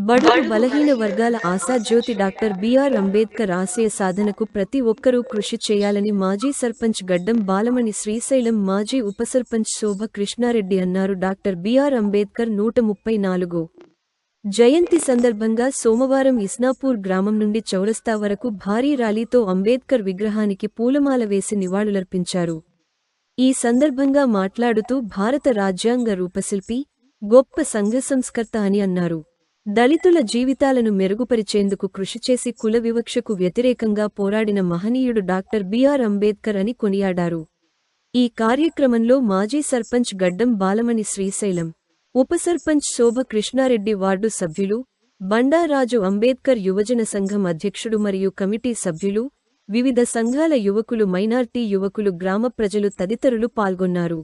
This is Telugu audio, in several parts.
బడుగు బలహీన వర్గాల ఆశాజ్యోతి డాక్టర్ బిఆర్ అంబేద్కర్ ఆశయ సాధనకు ప్రతి ఒక్కరూ కృషి చేయాలని మాజీ సర్పంచ్ గడ్డం బాలమణి శ్రీశైలం మాజీ ఉపసర్పంచ్ శోభ కృష్ణారెడ్డి అన్నారు. డాక్టర్ బిఆర్ అంబేద్కర్ 134 జయంతి సందర్భంగా సోమవారం ఇస్నాపూర్ గ్రామం నుండి చౌరస్తా వరకు భారీ ర్యాలీతో అంబేద్కర్ విగ్రహానికి పూలమాల వేసి నివాళులర్పించారు. ఈ సందర్భంగా మాట్లాడుతూ భారత రాజ్యాంగ రూపశిల్పి, గొప్ప సంఘ సంస్కర్త అని అన్నారు. దళితుల జీవితాలను మెరుగుపరిచేందుకు కృషి చేసి కుల వివక్షకు వ్యతిరేకంగా పోరాడిన మహనీయుడు డాక్టర్ బిఆర్ అంబేద్కర్ అని కొనియాడారు. ఈ కార్యక్రమంలో మాజీ సర్పంచ్ గడ్డం బాలమణి శ్రీశైలం, ఉపసర్పంచ్ శోభ కృష్ణారెడ్డి, వార్డు సభ్యులు, బండారాజు, అంబేద్కర్ యువజన సంఘం అధ్యక్షుడు మరియు కమిటీ సభ్యులు, వివిధ సంఘాల యువకులు, మైనార్టీ యువకులు, గ్రామ ప్రజలు తదితరులు పాల్గొన్నారు.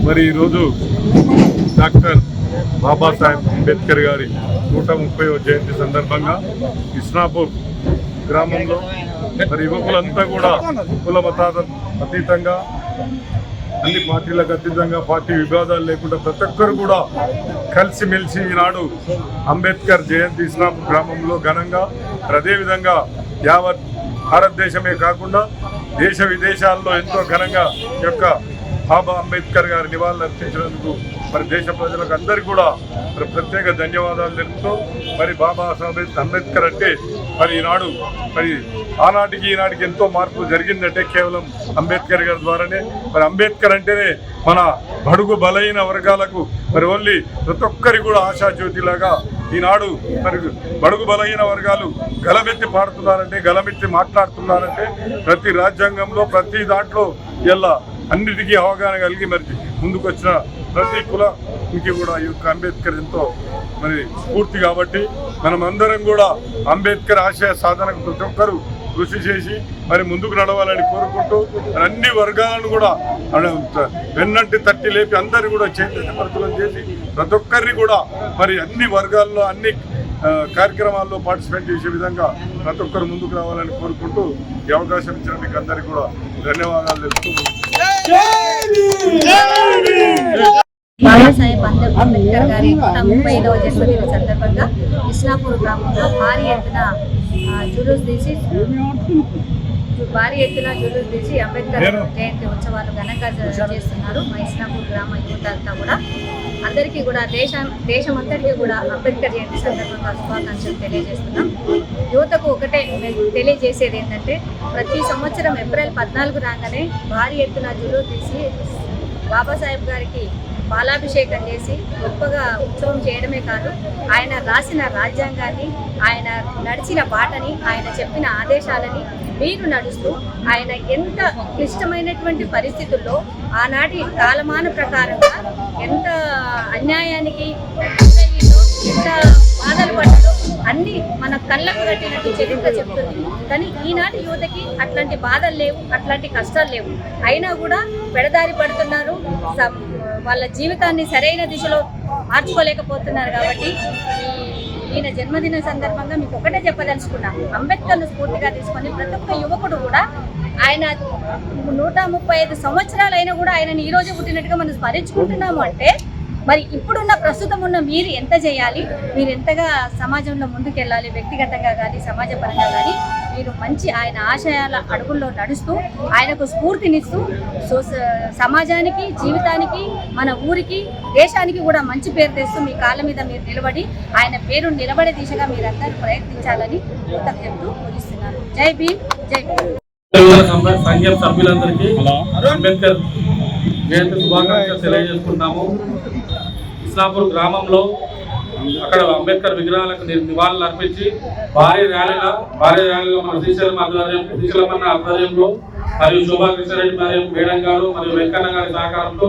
మరి ఈరోజు డాక్టర్ బాబాసాహెబ్ అంబేద్కర్ గారి 130వ జయంతి సందర్భంగా ఇస్నాపూర్ గ్రామంలో మరి యువకులంతా కూడా కుల మతాల అతీతంగా, అన్ని పార్టీలకు అతీతంగా, పార్టీ విభేదాలు లేకుండా ప్రతి ఒక్కరు కూడా కలిసిమెలిసి ఈనాడు అంబేద్కర్ జయంతి ఇస్నాపూర్ గ్రామంలో ఘనంగా, అదేవిధంగా యావత్ భారతదేశమే కాకుండా దేశ విదేశాల్లో ఎంతో ఘనంగా యొక్క బాబా అంబేద్కర్ గారి నివాళులు అర్పించినందుకు మరి దేశ ప్రజలకు అందరికీ కూడా ప్రత్యేక ధన్యవాదాలు తెలుపుతూ, మరి బాబా అంబేద్కర్ అంటే మరి ఈనాడు మరి ఆనాటికి ఈనాటికి ఎంతో మార్పు జరిగిందంటే కేవలం అంబేద్కర్ గారి ద్వారానే. మరి అంబేద్కర్ అంటేనే మన బడుగు బలహీన వర్గాలకు మరి ఓన్లీ ప్రతి ఒక్కరికి కూడా ఆశాజ్యోతిలాగా ఈనాడు మరి బడుగు బలహీన వర్గాలు గలమెత్తి పాడుతున్నారంటే, గలమెత్తి మాట్లాడుతున్నారంటే, ప్రతి రాజ్యాంగంలో ప్రతి దాంట్లో ఇలా అన్నిటికీ అవగాహన కలిగి మరి ముందుకు వచ్చిన ప్రతి కులానికి కూడా ఈ యొక్క అంబేద్కర్ ఎంతో మరి స్ఫూర్తి. కాబట్టి మనం అందరం కూడా అంబేద్కర్ ఆశయ సాధనకు ప్రతి ఒక్కరు కృషి చేసి మరి ముందుకు నడవాలని కోరుకుంటూ అన్ని వర్గాలను కూడా వెన్నంటి తట్టి లేపి అందరినీ కూడా చైతన్యపరచడం చేసి ప్రతి ఒక్కరిని కూడా మరి అన్ని వర్గాల్లో అన్ని కార్యక్రమాల్లో పార్టిసిపేట్ చేసే విధంగా ప్రతి ఒక్కరు ముందుకు రావాలని కోరుకుంటూ ఈ అవకాశం ఇచ్చిన మీకు అందరికీ కూడా ధన్యవాదాలు తెలుపుతూ బాబాసాహెబ్ అంబేద్కర్ గారి 135వ జన్మదిన సందర్భంగా ఇస్లాపూర్ గ్రామంలో భారీ ఎత్తున జులూస్ తీసి అంబేద్కర్ జయంతి ఉత్సవాలు ఘనంగా చేస్తున్నారు. మా ఇస్లాపూర్ గ్రామ యువత అంతా కూడా అందరికీ కూడా దేశమంతటికీ కూడా అంబేద్కర్ జయంతి సందర్భంగా శుభాకాంక్షలు తెలియజేస్తున్నాం. యువతకు ఒకటే తెలియజేసేది ఏంటంటే ప్రతి సంవత్సరం ఏప్రిల్ 14 రాగానే భారీ ఎత్తున జులూస్ తీసి బాబాసాహెబ్ గారికి పాలాభిషేకం చేసి గొప్పగా ఉత్సవం చేయడమే కాదు, ఆయన రాసిన రాజ్యాంగాన్ని, ఆయన నడిచిన బాటని, ఆయన చెప్పిన ఆదేశాలని మీరు నడుస్తూ ఆయన ఎంత క్లిష్టమైనటువంటి పరిస్థితుల్లో ఆనాటి కాలమాన ప్రకారంగా ఎంత అన్యాయానికి ఎంత బాధలు పడ్డాడో అన్ని మన కళ్ళకు కట్టినట్టు చరిత్ర చెప్తుంది. కానీ ఈనాటి యువతకి అట్లాంటి బాధలు లేవు, అట్లాంటి కష్టాలు లేవు. అయినా కూడా పెడదారి పడుతున్నారు, వాళ్ళ జీవితాన్ని సరైన దిశలో మార్చుకోలేకపోతున్నారు. కాబట్టి ఈయన జన్మదిన సందర్భంగా మీకు ఒకటే చెప్పదలుచుకున్నాం, అంబేద్కర్ను స్ఫూర్తిగా తీసుకొని ప్రతి ఒక్క యువకుడు కూడా ఆయన 135 సంవత్సరాలైనా కూడా ఆయనని ఈ రోజు పుట్టినట్టుగా మనం స్మరించుకుంటున్నాము. అంటే మరి ఇప్పుడున్న ప్రస్తుతం ఉన్న మీరు ఎంత చేయాలి, మీరు ఎంతగా సమాజంలో ముందుకెళ్ళాలి, వ్యక్తిగతంగా కానీ సమాజ పరంగా కానీ మీరు మంచి ఆయన ఆశయాల అడుగుల్లో నడుస్తూ ఆయనకు స్ఫూర్తినిస్తూ సమాజానికి, జీవితానికి, మన ఊరికి, దేశానికి కూడా మంచి పేరు తెస్తూ మీ కాళ్ళ మీద మీరు నిలబడి ఆయన పేరు నిలబడే దిశగా మీరందరూ ప్రయత్నించాలని యువతకు చెప్తూ ముగిస్తున్నాను. జై భీమ్, జై భీమ్. సంఘం సభ్యులందరికీ అంబేద్కర్ జయంతి శుభాకాంక్షలు తెలియజేసుకుంటాము. ఇస్లాపూర్ గ్రామంలో అక్కడ అంబేద్కర్ విగ్రహాలకు నివాళులు అర్పించి భారీ ర్యాలీలో మన శ్రీశైలమన్న ఆధ్వర్యంలో మరియు శోభా కృష్ణారెడ్డి మరియు మేడం గారు మరియు వెంకన్న గారి సహకారంతో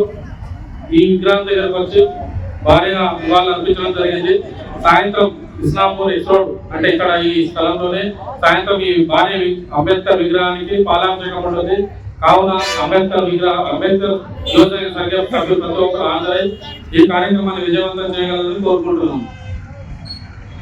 ఈ విగ్రహం దగ్గరకు వచ్చి భారీగా నివాళులు అర్పించడం జరిగింది. సాయంత్రం ఇస్లాంపూర్ రోడ్ అంటే ఇక్కడ ఈ స్థలంలోనే సాయంత్రం ఈ భారీ అంబేద్కర్ విగ్రహానికి పాలాభిషేకం ఉంటుంది. కావున అంబేద్కర్ యువజన సంఘం సభ్యులు ప్రతి ఒక్కరు హాజరై ఈ కార్యక్రమాన్ని విజయవంతం చేయగలరని కోరుకుంటున్నాం.